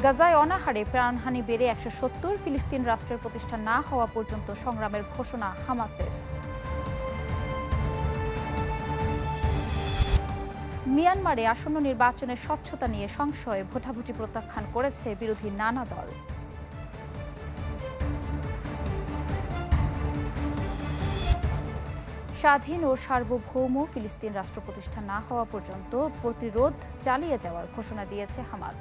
গাজায় অনাহারে প্রাণহানি বেড়ে 170, ফিলিস্তিন রাষ্ট্রের প্রতিষ্ঠা না হওয়া পর্যন্ত সংগ্রামের ঘোষণা হামাসের। মিয়ানমারে আসন্ন নির্বাচনের স্বচ্ছতা নিয়ে সংশয়ে ভোটাভুটি প্রত্যাখ্যান করেছে বিরোধী নানা দল। স্বাধীন ও সার্বভৌম ফিলিস্তিন রাষ্ট্র প্রতিষ্ঠা না হওয়া পর্যন্ত প্রতিরোধ চালিয়ে যাওয়ার ঘোষণা দিয়েছে হামাস।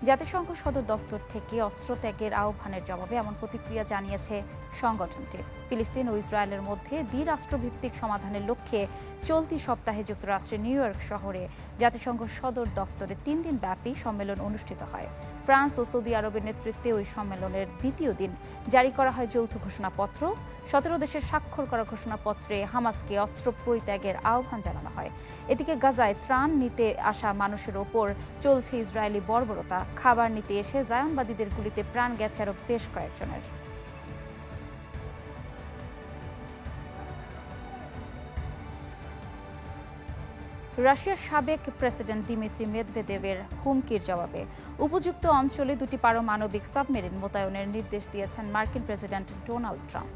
জাতিসংঘ সদর দফতর থেকে অস্ত্রত্যাগের আহ্বানের জবাবে এমন প্রতিক্রিয়া জানিয়েছে সংগঠনটি। ফিলিস্তিন ও ইসরায়েলের মধ্যে দ্বিরাষ্ট্রভিত্তিক সমাধানের লক্ষ্যে চলতি সপ্তাহে যুক্তরাষ্ট্রের নিউ ইয়র্ক শহরে জাতিসংঘ সদর দফতরে 3 দিন ব্যাপী সম্মেলন অনুষ্ঠিত হয়। ফ্রান্স ও সৌদি আরবের নেতৃত্বে ওই সম্মেলনের দ্বিতীয় দিন জারি করা হয় যৌথ ঘোষণাপত্র। 17 দেশের স্বাক্ষর করা ঘোষণাপত্রে হামাসকে অস্ত্র পরিত্যাগের আহ্বান জানানো হয়। এদিকে গাজায় ত্রাণ নিতে আসা মানুষের ওপর চলছে ইসরায়েলি বর্বরতা। খাবার নিতে এসে জায়নবাদীদের গুলিতে প্রাণ গেছে আরও বেশ কয়েকজনের। রাশিয়ার সাবেক প্রেসিডেন্ট দিমিত্রি মেদভেদেভের হুমকির জবাবে উপযুক্ত অঞ্চলে 2টি পারমাণবিক সাবমেরিন মোতায়েনের নির্দেশ দিয়েছেন মার্কিন প্রেসিডেন্ট ডোনাল্ড ট্রাম্প।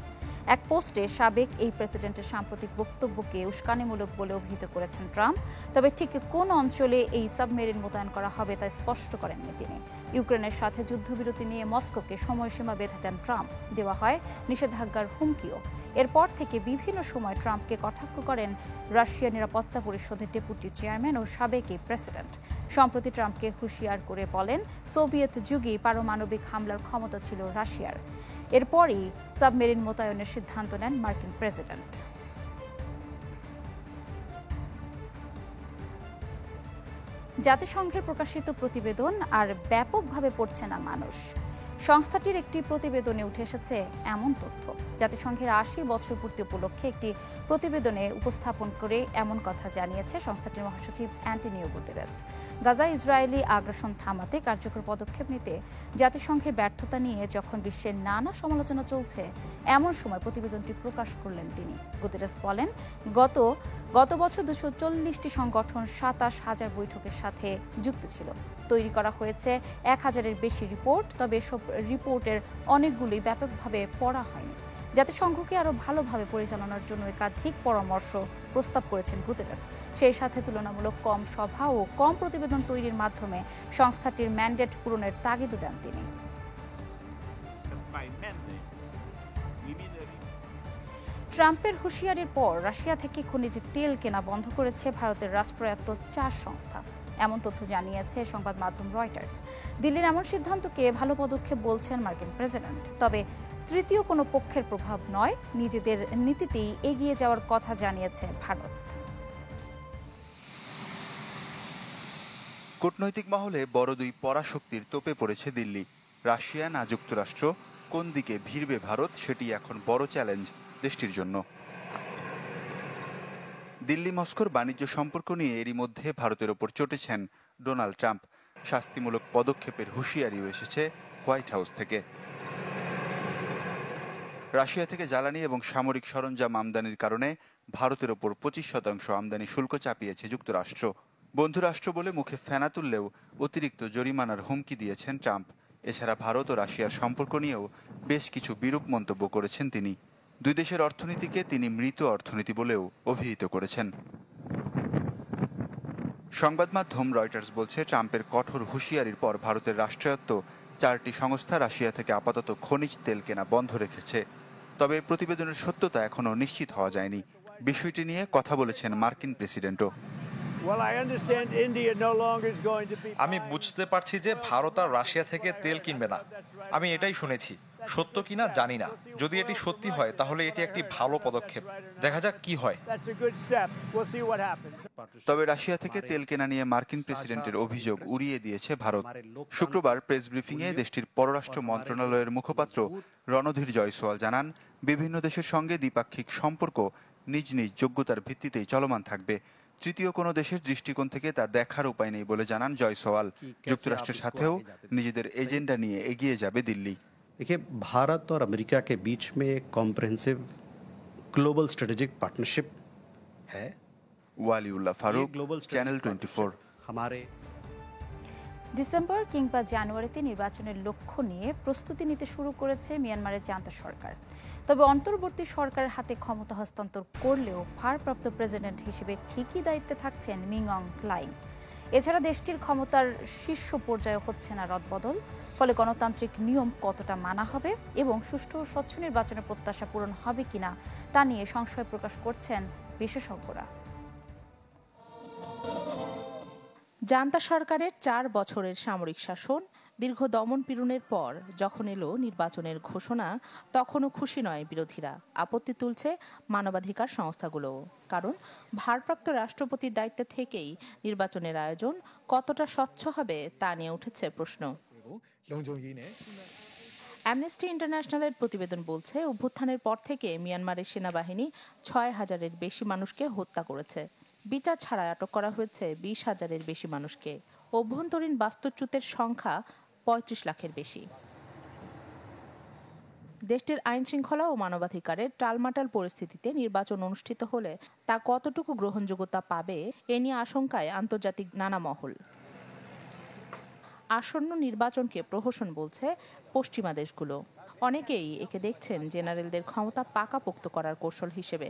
এক পোস্টে সাবেক এই প্রেসিডেন্টের সাম্প্রতিক বক্তব্যকে উস্কানিমূলক বলে অভিহিত করেছেন ট্রাম্প। তবে ঠিক কোন অঞ্চলে এই সাবমেরিন মোতায়েন করা হবে তা স্পষ্ট করেননি তিনি। ইউক্রেনের সাথে যুদ্ধবিরতি নিয়ে মস্কোকে সময়সীমা বেঁধে দেন ট্রাম্প। দেওয়া হয় নিষেধাজ্ঞার হুমকিও। এরপর থেকে বিভিন্ন সময় ট্রাম্পকে কটাক্ষ করেন রাশিয়া নিরাপত্তা পরিষদের ডেপুটি চেয়ারম্যান ও সাবেক এই প্রেসিডেন্ট। সম্প্রতি ট্রাম্পকে হুঁশিয়ার করে বলেন, সোভিয়েত যুগেই পারমাণবিক হামলার ক্ষমতা ছিল রাশিয়ার। এরপরই সাবমেরিন মোতায়েনের সিদ্ধান্ত নেন মার্কিন প্রেসিডেন্ট। জাতিসংঘের প্রকাশিত প্রতিবেদন আর ব্যাপকভাবে পড়ছে না মানুষ। সংস্থাটির একটি প্রতিবেদনে উঠে এসেছে এমন তথ্য। জাতিসংঘের 80 বছর পূর্তি উপলক্ষে একটি প্রতিবেদনে উপস্থাপন করে এমন কথা জানিয়েছে সংস্থাটির মহাসচিব অ্যান্টনিও গুতেরেস। গাজায় ইসরায়েলি আগ্রাসন থামাতে কার্যকর পদক্ষেপ নিতে জাতিসংঘের ব্যর্থতা নিয়ে যখন বিশ্বের নানা সমালোচনা চলছে, এমন সময় প্রতিবেদনটি প্রকাশ করলেন তিনি। গুতেরেস বলেন, গত বছর 240টি সংগঠন 27,000 বৈঠকের সাথে যুক্ত ছিল। তৈরি করা হয়েছে 1000-এর বেশি রিপোর্ট। তবে এসব রিপোর্টের অনেকগুলোই ব্যাপকভাবে পড়া হয়নি। জাতিসংঘকে আরও ভালোভাবে পরিচালনার জন্য একাধিক পরামর্শ প্রস্তাব করেছেন গুতেরেস। সেই সাথে তুলনামূলক কম সভা ও কম প্রতিবেদন তৈরির মাধ্যমে সংস্থাটির ম্যান্ডেট পূরণের তাগিদও দেন তিনি। ট্রাম্পের হুঁশিয়ারির পর রাশিয়া থেকে খনিজ তেল কেনা বন্ধ করেছে ভারতের রাষ্ট্রায়ত্ত 4 সংস্থা। এমন তথ্য জানিয়েছে সংবাদ মাধ্যম রয়টার্স। দিল্লির এমন সিদ্ধান্তকে ভালো পদক্ষেপ বলছেন মার্কিন প্রেসিডেন্ট। তবে তৃতীয় কোনো পক্ষের প্রভাব নয়, নিজেদের নীতিতেই এগিয়ে যাওয়ার কথা জানিয়েছে ভারত। কূটনৈতিক মহলে বড় দুই পরাশক্তির তোপে পড়েছে দিল্লি। রাশিয়া না যুক্তরাষ্ট্র, কোন দিকে ভিড়বে ভারত, সেটি এখন বড় চ্যালেঞ্জ দেশটির জন্য। দিল্লি মস্কোর বাণিজ্য সম্পর্ক নিয়ে এরই মধ্যে ভারতের ওপর চটেছেন ডোনাল্ড ট্রাম্প। শাস্তিমূলক পদক্ষেপের হুঁশিয়ারিও এসেছে হোয়াইট হাউস থেকে। রাশিয়া থেকে জ্বালানি এবং সামরিক সরঞ্জাম আমদানির কারণে ভারতের ওপর 25% আমদানি শুল্ক চাপিয়েছে যুক্তরাষ্ট্র। বন্ধুরাষ্ট্র বলে মুখে ফেনা তুললেও অতিরিক্ত জরিমানার হুমকি দিয়েছেন ট্রাম্প। এছাড়া ভারত ও রাশিয়ার সম্পর্ক নিয়েও বেশ কিছু বিরূপ মন্তব্য করেছেন তিনি। দুই দেশের অর্থনীতিকে তিনি মৃত অর্থনীতি বলেও অভিহিত করেছেন। সংবাদ মাধ্যম রয়টার্স বলছে, ট্রাম্পের কঠোর হুঁশিয়ারির পর ভারতের রাষ্ট্রায়ত্ত 4টি সংস্থা রাশিয়া থেকে আপাতত খনিজ তেল কেনা বন্ধ রেখেছে। তবে প্রতিবেদনের সত্যতা এখনও নিশ্চিত হওয়া যায়নি। বিষয়টি নিয়ে কথা বলেছেন মার্কিন প্রেসিডেন্টও। আমি বুঝতে পারছি যে ভারত আর রাশিয়া থেকে তেল কিনবে না। আমি এটাই শুনেছি, সত্য কিনা জানি না। যদি এটি সত্যি হয় তাহলে এটি একটি ভালো পদক্ষেপ। দেখা যাক কি হয়। তবে রাশিয়া থেকে তেল কেনা নিয়ে মার্কিন প্রেসিডেন্টের অভিযোগ উড়িয়ে দিয়েছে ভারত। শুক্রবার প্রেস ব্রিফিংয়ে দেশটির পররাষ্ট্র মন্ত্রণালয়ের মুখপাত্র রণধীর জয়সওয়াল জানান, বিভিন্ন দেশের সঙ্গে দ্বিপাক্ষিক সম্পর্ক নিজ নিজ যোগ্যতার ভিত্তিতেই চলমান থাকবে। তৃতীয় কোনো দেশের দৃষ্টিকোণ থেকে তা দেখার উপায় নেই বলে জানান জয়সওয়াল। যুক্তরাষ্ট্রের সাথেও নিজেদের এজেন্ডা নিয়ে এগিয়ে যাবে দিল্লি। देखिए, भारत और अमेरिका के बीच में कॉम्प्रिहेंसिव ग्लोबल स्ट्रेटेजिक पार्टनरशिप है। ওয়ালিউল্লাহ ফারুক, চ্যানেল 24। हमारे ডিসেম্বর কিংবা জানুয়ারিতে নির্বাচনের লক্ষ্য নিয়ে প্রস্তুতি নিতে শুরু করেছে মিয়ানমারের জান্তা সরকার। তবে অন্তর্বর্তী সরকারের হাতে ক্ষমতা হস্তান্তর করলেও ভারপ্রাপ্ত প্রেসিডেন্ট হিসেবে ঠিকই দায়িত্বে থাকছেন মিং অং হ্লাইং। এছাড়া দেশটির ক্ষমতার শীর্ষ পর্যায়ে হচ্ছে না রদবদল, ফলে গণতান্ত্রিক নিয়ম কতটা মানা হবে এবং সুষ্ঠু ও স্বচ্ছ নির্বাচনের প্রত্যাশা পূরণ হবে কিনা তা নিয়ে সংশয় প্রকাশ করছেন বিশেষজ্ঞরা। জান্তা সরকারের 4 বছরের সামরিক শাসন, দীর্ঘ দমন পীড়নের পর যখন এলো নির্বাচনের ঘোষণা, তখনও খুশি নয় বিরোধীরা। আপত্তি তুলছে মানবাধিকার সংস্থাগুলো। কারণ ভারপ্রাপ্ত রাষ্ট্রপতির দায়িত্বে থেকেই নির্বাচনের আয়োজন কতটা স্বচ্ছ হবে তা নিয়ে উঠেছে প্রশ্ন। অ্যামনেস্টি ইন্টারন্যাশনালের প্রতিবেদন বলছে, অভ্যুত্থানের পর থেকে মিয়ানমারের সেনাবাহিনী 6,000-এর বেশি মানুষকে হত্যা করেছে। বিচার ছাড়া আটক করা হয়েছে 20,000-এর বেশি মানুষকে। অভ্যন্তরীণ বাস্তুচ্যুতের সংখ্যা 35 লাখের বেশি। দেশটির আইন শৃঙ্খলা ও মানবাধিকারের টালমাটাল পরিস্থিতিতে নির্বাচন অনুষ্ঠিত হলে তা কতটুকু গ্রহণযোগ্যতা পাবে এ নিয়ে আশঙ্কায় আন্তর্জাতিক নানা মহল। আসন্ন নির্বাচনকে প্রহসন বলছে পশ্চিমা দেশগুলো। অনেকেই একে দেখছেন জেনারেলদের ক্ষমতা পাকাপোক্ত করার কৌশল হিসেবে।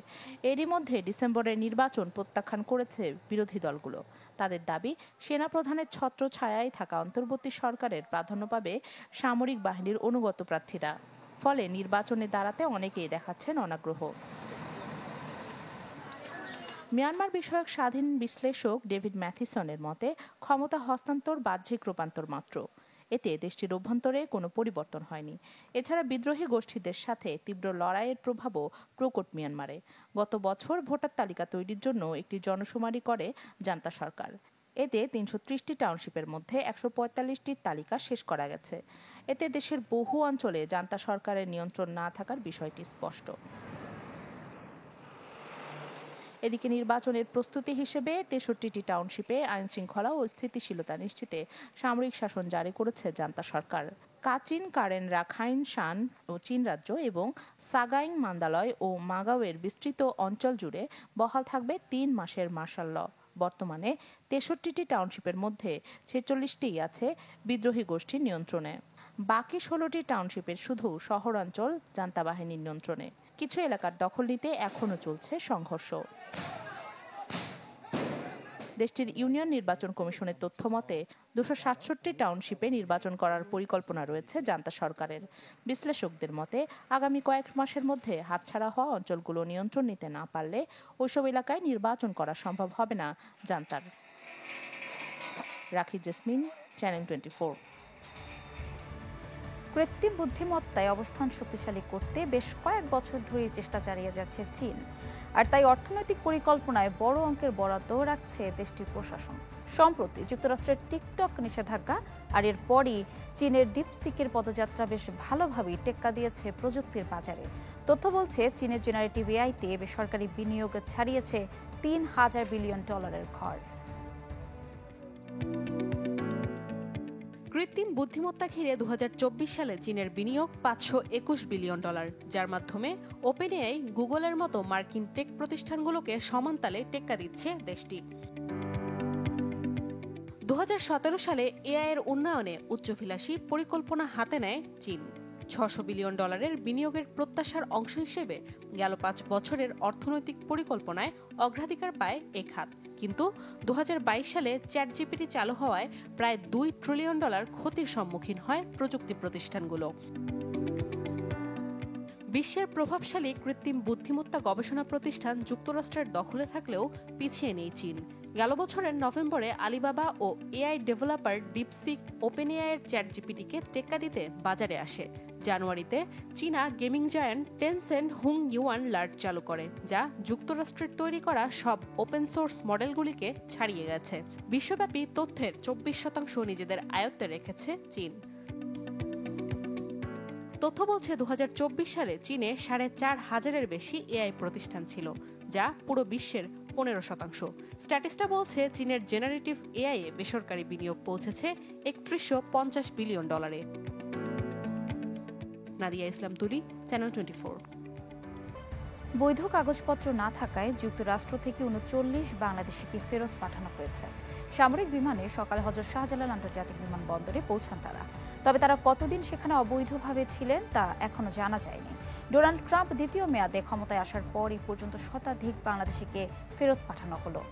এরই মধ্যে ডিসেম্বরের নির্বাচন প্রত্যাখ্যান করেছে বিরোধী দলগুলো। তাদের দাবি, সেনাপ্রধানের ছত্রছায়ায় থাকা অন্তর্বর্তী সরকারের প্রাধান্য পাবে সামরিক বাহিনীর অনুগত প্রার্থীরা। ফলে নির্বাচনে দাঁড়াতে অনেকেই দেখাচ্ছেন অনাগ্রহ। মিয়ানমার বিষয়ক স্বাধীন বিশ্লেষক ডেভিড ম্যাথিসনের মতে, ক্ষমতা হস্তান্তর বাহ্যিক রূপান্তর মাত্র। এতে দেশটির অভ্যন্তরে কোনো পরিবর্তন হয়নি। এছাড়া বিদ্রোহী গোষ্ঠীদের সাথে তীব্র লড়াইয়ের প্রভাবও প্রকট মিয়ানমারে। গত বছর ভোটার তালিকা তৈরির জন্য একটি জনশুমারি করে জান্তা সরকার। এতে 330টি টাউনশিপের মধ্যে 145টির তালিকা শেষ করা গেছে। এতে দেশের বহু অঞ্চলে জান্তা সরকারের নিয়ন্ত্রণ না থাকার বিষয়টি স্পষ্ট। এদিকে নির্বাচনের প্রস্তুতি হিসেবে 63টি টাউনশিপে আইন শৃঙ্খলা ও স্থিতিশীলতা নিশ্চিতে সামরিক শাসন জারি করেছে জান্তা সরকার। কাচিন, কারেন, রাখাইন, শান ও চীন রাজ্য এবং সাগাইং, মান্দালয় ও মাগাওয়ের বিস্তৃত অঞ্চল জুড়ে বহাল থাকবে 3 মাসের মার্শাল ল। বর্তমানে 63টি টাউনশিপের মধ্যে 46টি আছে বিদ্রোহী গোষ্ঠীর নিয়ন্ত্রণে। বাকি 16টি টাউনশিপের শুধু শহরাঞ্চল জান্তা বাহিনীর নিয়ন্ত্রণে। কিছু এলাকার দখল নিতে এখনও চলছে সংঘর্ষ। দেশটির ইউনিয়ন নির্বাচন কমিশনের তথ্য মতে 267টি টাউনশিপে নির্বাচন করার পরিকল্পনা রয়েছে জান্তা সরকারের। বিশ্লেষকদের মতে, আগামী কয়েক মাসের মধ্যে হাতছাড়া হওয়া অঞ্চলগুলো নিয়ন্ত্রণ নিতে না পারলে ওইসব এলাকায় নির্বাচন করা সম্ভব হবে না জান্তার। রাখি জেসমিন, চ্যানেল 24। কৃত্রিম বুদ্ধিমত্তায় অবস্থান শক্তিশালী করতে বেশ কয়েক বছর ধরেই চেষ্টা চালিয়ে যাচ্ছে চীন। আর তাই অর্থনৈতিক পরিকল্পনায় বড় অঙ্কের বরাদ্দ রাখছে দেশটির প্রশাসন। সম্প্রতি যুক্তরাষ্ট্রের টিকটক নিষেধাজ্ঞা আর এরপরই চীনের ডিপসিকের পদযাত্রা বেশ ভালোভাবেই টেক্কা দিয়েছে প্রযুক্তির বাজারে। তথ্য বলছে, চীনের জেনারেটিভ এআইতে বেসরকারি বিনিয়োগ ছাড়িয়েছে $3,000 বিলিয়ন ঘর। কৃত্রিম বুদ্ধিমত্তা ঘিরে 2024 সালে চীনের বিনিয়োগ $521 বিলিয়ন, যার মাধ্যমে ওপেন এআই, গুগলের মতো মার্কিন টেক প্রতিষ্ঠানগুলোকে সমানতালে টেক্কা দিচ্ছে দেশটি। 2017 সালে এআই এর উন্নয়নে উচ্চাভিলাষী পরিকল্পনা হাতে নেয় চীন। $600 বিলিয়ন বিনিয়োগের প্রত্যাশার অংশ হিসেবে গেল 5 বছরের অর্থনৈতিক পরিকল্পনায় অগ্রাধিকার পায় এ খাত। কিন্তু 2022 সালে চ্যাটজিপিটি চালু হওয়ায় প্রায় $2 ট্রিলিয়ন ক্ষতির সম্মুখীন হয় প্রযুক্তি প্রতিষ্ঠানগুলো। বিশ্বের প্রভাবশালী কৃত্রিম বুদ্ধিমত্তা গবেষণা প্রতিষ্ঠান যুক্তরাষ্ট্রের দখলে থাকলেও পিছিয়ে নেই চীন। গেল বছরের নভেম্বরে আলিবাবা ও এআই ডেভেলপার ডিপসিক ওপেন এআইয়ের চ্যাটজিপিটিকে টেক্কা দিতে বাজারে আসে। জানুয়ারিতে চীনা গেমিং জায়ান্ট টেনসেন্ট হুং ইউয়ান লার্ট চালু করে, যা যুক্তরাষ্ট্রের তৈরি করা সব ওপেন সোর্স মডেলগুলিকে ছাড়িয়ে গেছে। বিশ্বব্যাপী তথ্যের 24% নিজেদের আয়ত্তে রেখেছে চীন। তথ্য বলছে 2024 সালে চীনে 4,500-এর বেশি এআই প্রতিষ্ঠান ছিল, যা পুরো বিশ্বের 15%। স্ট্যাটিস্টা বলছে, চীনের জেনারেটিভ এআই এ বেসরকারি বিনিয়োগ পৌঁছেছে $3150 বিলিয়ন। নাদিয়া ইসলাম তুলি, চ্যানেল 24। বৈধ কাগজপত্র না থাকায় যুক্তরাষ্ট্র থেকে ৩৯ বাংলাদেশিকে ফেরত পাঠানো হয়েছে। সামরিক বিমানে সকালে হযরত শাহজালাল আন্তর্জাতিক বিমানবন্দরে পৌঁছান তারা। তবে তারা কতদিন সেখানে অবৈধভাবে ছিলেন তা এখনো জানা যায়নি। ডোনাল্ড ট্রাম্প দ্বিতীয় মেয়াদে ক্ষমতায় আসার পর এই পর্যন্ত শতাধিক বাংলাদেশিকে ফেরত পাঠানো হলো।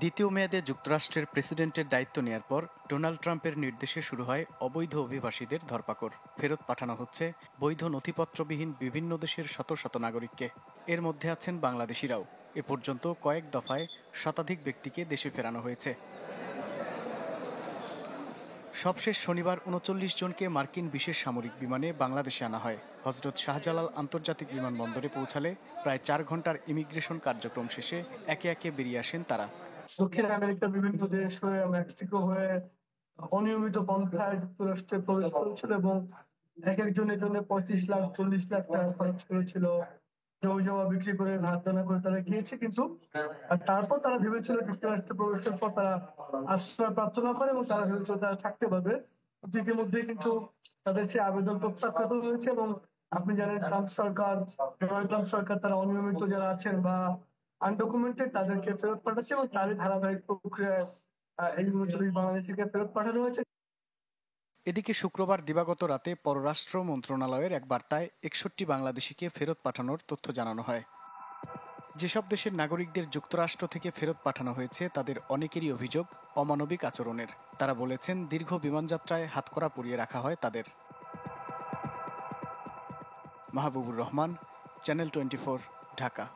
দ্বিতীয় মেয়াদে যুক্তরাষ্ট্রের প্রেসিডেন্টের দায়িত্ব নেয়ার পর ডোনাল্ড ট্রাম্পের নির্দেশে শুরু হয় অবৈধ অভিবাসীদের ধরপাকড়। ফেরত পাঠানো হচ্ছে বৈধ নথিপত্রবিহীন বিভিন্ন দেশের শত শত নাগরিককে। এর মধ্যে আছেন বাংলাদেশিরাও। এ পর্যন্ত কয়েক দফায় শতাধিক ব্যক্তিকে দেশে ফেরানো হয়েছে। সবশেষ শনিবার ৩৯ জনকে মার্কিন বিশেষ সামরিক বিমানে বাংলাদেশে আনা হয়। হযরত শাহজালাল আন্তর্জাতিক বিমানবন্দরে পৌঁছালে প্রায় ৪ ঘন্টার ইমিগ্রেশন কার্যক্রম শেষে একে একে বেরিয়ে আসেন তারা। দক্ষিণ আমেরিকার বিভিন্ন দেশ হয়ে মেক্সিকো হয়ে অনিয়মিত পন্থায় যুক্তরাষ্ট্রে প্রবেশ করেছিল এবং এক একজনের জন্য ৩৫ লাখ ৪০ লাখ টাকা খরচ করেছিল। জমি জমা বিক্রি করে ধার দেনা করে তারা গিয়েছে, কিন্তু তারপর তারা ভেবেছিল যুক্তরাষ্ট্রে প্রবেশের পর তারা আশ্রয় প্রার্থনা করে এবং তারা ভেবেছিল তারা থাকতে পারবে। ইতিমধ্যে কিন্তু তাদের সে আবেদন প্রত্যাখ্যাত হয়েছে এবং আপনি জানেন ট্রাম্প সরকার, ডোনাল্ড ট্রাম্প সরকার তারা অনিয়মিত যারা আছেন বা আনডকুমেন্টেড তাদেরকে ফেরত পাঠাচ্ছে এবং তারই ধারাবাহিক প্রক্রিয়ায় এই ৩৯ বাংলাদেশিকে ফেরত পাঠানো হয়েছে। এদিকে শুক্রবার দিবাগত রাতে পররাষ্ট্র মন্ত্রণালয়ের এক বার্তায় ৬১ বাংলাদেশিকে ফেরত পাঠানোর তথ্য জানানো হয়। যেসব দেশের নাগরিকদের যুক্তরাষ্ট্র থেকে ফেরত পাঠানো হয়েছে তাদের অনেকেরই অভিযোগ অমানবিক আচরণের। তারা বলেছেন দীর্ঘ বিমানযাত্রায় হাতকড়া পরিয়ে রাখা হয় তাদের। মাহবুবুর রহমান, চ্যানেল 24, ঢাকা।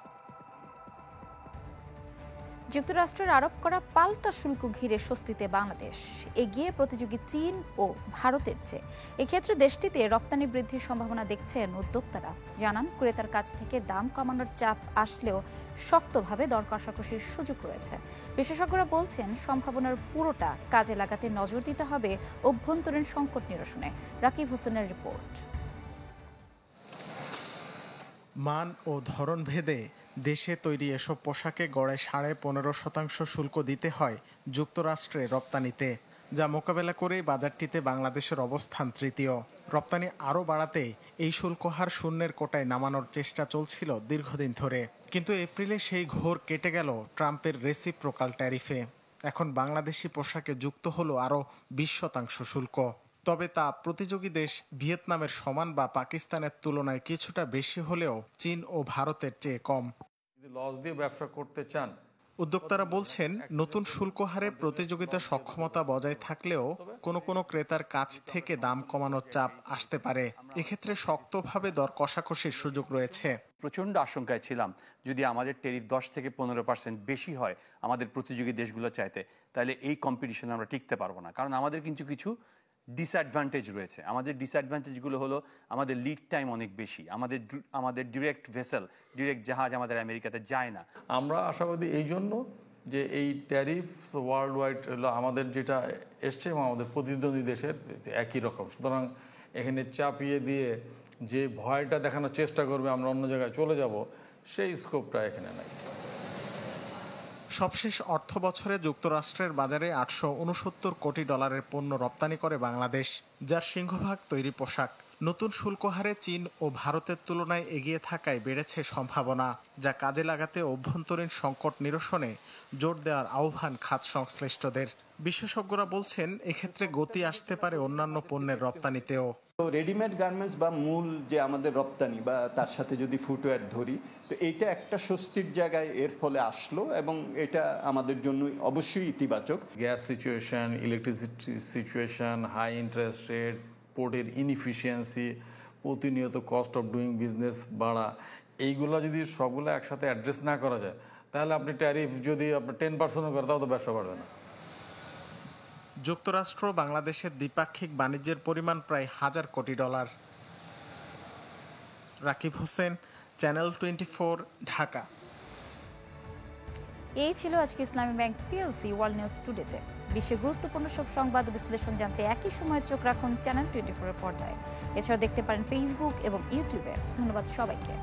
যুক্তরাষ্ট্রের আরোপ করা পাল্টা শুল্ক ঘিরে স্বস্তিতে বাংলাদেশ, এগিয়ে প্রতিযোগী চীন ও ভারতের চেয়ে। এক্ষেত্রে দেশটিতে রপ্তানি বৃদ্ধির সম্ভাবনা দেখছেন উদ্যোক্তারা। জানান, ক্রেতার কাছ থেকে দাম কমানোর চাপ আসলেও শক্তভাবে দর কষাকষির সুযোগ রয়েছে। বিশেষজ্ঞরা বলছেন সম্ভাবনার পুরোটা কাজে লাগাতে নজর দিতে হবে অভ্যন্তরীণ সংকট নিরসনে। রাকিব হোসেনের রিপোর্ট। মান ও ধরন ভেদে দেশে তৈরি এসব পোশাকে গড়ে 15.5% শুল্ক দিতে হয় যুক্তরাষ্ট্রে রপ্তানিতে, যা মোকাবেলা করে বাজারটিতে বাংলাদেশের অবস্থান তৃতীয়। রপ্তানি আরও বাড়াতে এই শুল্ক হার শূন্যের কোটায় নামানোর চেষ্টা চলছিল দীর্ঘদিন ধরে, কিন্তু এপ্রিলে সেই ঘোর কেটে গেল ট্রাম্পের রেসিপ্রোকাল ট্যারিফে। এখন বাংলাদেশি পোশাকে যুক্ত হলো আরও 20% শুল্ক। তবে তা প্রতিযোগী দেশ ভিয়েতনামের সমান বা পাকিস্তানের তুলনায় কিছুটা বেশি হলেও চীন ও ভারতের চেয়ে কম। লস দিয়ে ব্যবসা করতে চান, উদ্যোক্তারা বলছেন নতুন শুল্ক হারে প্রতিযোগিতা সক্ষমতা বজায় থাকলেও কোনো ক্রেতার কাছ থেকে দাম কমানোর চাপ আসতে পারে। এক্ষেত্রে শক্তভাবে দর কষাকষির সুযোগ রয়েছে। প্রচন্ড আশঙ্কায় ছিলাম যদি আমাদের ট্যারিফ 10 থেকে 15% বেশি হয় আমাদের প্রতিযোগী দেশগুলো চাইতে, তাহলে এই কম্পিটিশনে আমরা টিকতে পারবো না। কারণ আমাদের কিছু ডিসঅ্যাডভান্টেজ রয়েছে। আমাদের ডিসঅ্যাডভান্টেজগুলো হলো আমাদের লিড টাইম অনেক বেশি, আমাদের ডিরেক্ট ভেসেল, ডিরেক্ট জাহাজ আমাদের আমেরিকাতে যায় না। আমরা আশাবাদী এই জন্য যে এই ট্যারিফ ওয়ার্ল্ড ওয়াইড হলো আমাদের যেটা এসছে এবং আমাদের প্রতিদ্বন্দ্বী দেশের একই রকম। সুতরাং এখানে চাপিয়ে দিয়ে যে ভয়টা দেখানোর চেষ্টা করবে আমরা অন্য জায়গায় চলে যাব, সেই স্কোপটা এখানে নাই। সবশেষ অর্থ বছরে যুক্তরাষ্ট্রের বাজারে $869 কোটি পণ্য রপ্তানি করে বাংলাদেশ, যার সিংহভাগ তৈরি পোশাক। নতুন শুল্ক হারে চীন ও ভারতের তুলনায় এগিয়ে থাকায় বেড়েছে সম্ভাবনা, যা কাজে লাগাতে অভ্যন্তরীণ সংকট নিরসনে জোর দেওয়ার আহ্বান খাত সংশ্লিষ্টদের। বিশেষজ্ঞরা বলছেন এক্ষেত্রে গতি আসতে পারে অন্যান্য পণ্যের রপ্তানিতেও। রেডিমেড গার্মেন্টস বা মূল যে আমাদের রপ্তানি বা তার সাথে যদি ফুটওয়্যার ধরি, তো এইটা একটা স্বস্তির জায়গায় এর ফলে আসলো এবং এটা আমাদের জন্য অবশ্যই ইতিবাচক। Gas situation, electricity situation, high interest rate, পোর্টের ইনএফিসিয়েন্সি, প্রতিনিয়ত কস্ট অফ ডুইং বিজনেস বাড়া, এইগুলো যদি সবগুলো একসাথে অ্যাড্রেস না করা যায়, তাহলে আপনি ট্যারিফ যদি আপনার 10% করে তাও তো ব্যবসা বাড়বে না। যুক্তরাষ্ট্র বাংলাদেশের দ্বিপাক্ষিক বাণিজ্যের পরিমাণ প্রায় $1000 কোটি। রাকিব হোসেন, চ্যানেল 24, ঢাকা। এই ছিল আজকে ইসলামী ব্যাংক পিএলসি ওয়ার্ল্ড নিউজ টুডেতে। বিশ্বের গুরুত্বপূর্ণ সব সংবাদ ও বিশ্লেষণ জানতে একই সময়ে চোখ রাখুন চ্যানেল 24 এর পর্দায়। এছাড়াও দেখতে পারেন ফেসবুক এবং ইউটিউবে। ধন্যবাদ সবাইকে।